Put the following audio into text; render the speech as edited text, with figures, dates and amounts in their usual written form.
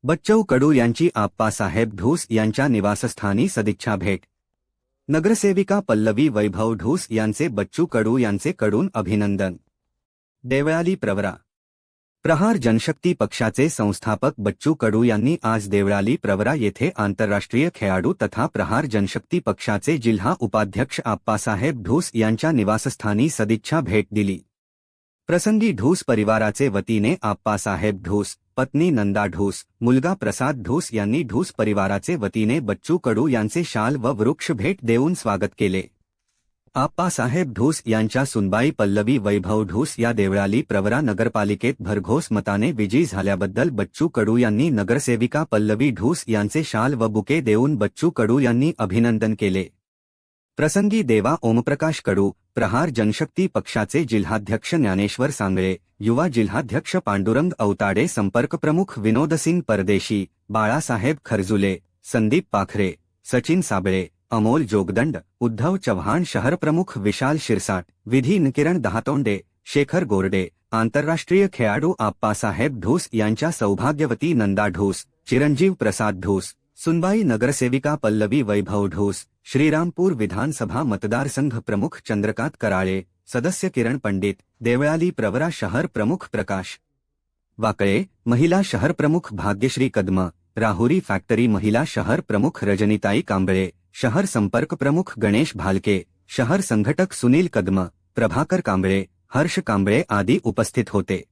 बच्चू कडू यांची आप्पासाहेब ढूस यांच्या निवासस्थानी सदिच्छा भेट। नगरसेविका पल्लवी वैभव ढूस यांचे बच्चू कडू यांचे कडून अभिनंदन। देवळाली प्रवरा। प्रहार जनशक्ती पक्षाचे संस्थापक बच्चू कडू यांनी आज देवळाली प्रवरा येथे आंतरराष्ट्रीय खेळाडू तथा प्रहार जनशक्ती पक्षाचे जिल्हा उपाध्यक्ष आप्पासाहेब ढूस यांच्या निवासस्थानी सदिच्छा भेट दिली। प्रसंगी ढूस परिवाराचे वतीने आप्पासाहेब ढूस, पत्नी नंदा ढूस, मुलगा प्रसाद ढूस यांनी ढूस परिवाराचे वतीने बच्चू कडू यांचे शाल व वृक्ष भेट देऊन स्वागत केले। आप्पासाहेब ढूस यांच्या सुनबाई पल्लवी वैभव ढूस या देवळाली प्रवरा नगरपालिकेत भरघोस मताने विजयी झाल्याबद्दल बच्चू कडू यांनी नगरसेविका पल्लवी ढूस यांचे शाल व बुके देऊन बच्चू कडू यांनी अभिनंदन केले। प्रसंगी देवा ओमप्रकाश कडू, प्रहार जनशक्ती पक्षाचे जिल्हाध्यक्ष ज्ञानेश्वर सांगळे, युवा जिल्हाध्यक्ष पांडुरंग अवताडे, संपर्क प्रमुख विनोदसिंग परदेशी, बाळासाहेब खरजुले, संदीप पाखरे, सचिन साबळे, अमोल जोगदंड, उद्धव चव्हाण, शहर प्रमुख विशाल शिरसाट, विधी किरण दहातोंडे, शेखर गोरडे, आंतरराष्ट्रीय खेळाडू आप्पासाहेब ढूस यांच्या सौभाग्यवती नंदा ढूस, चिरंजीव प्रसाद ढूस, सुनबाई नगरसेविका पल्लवी वैभव ढूस, श्रीरामपूर विधानसभा मतदारसंघ प्रमुख चंद्रकांत कराळे, सदस्य किरण पंडित, देवळाली प्रवरा शहर प्रमुख प्रकाश वाकळे, महिला शहर प्रमुख भाग्यश्री कदम, राहुरी फॅक्टरी महिला शहर प्रमुख रजनीताई कांबळे, शहर संपर्क प्रमुख गणेश भालके, शहर संघटक सुनील कदम, प्रभाकर कांबळे, हर्ष कांबळे आदी उपस्थित होते।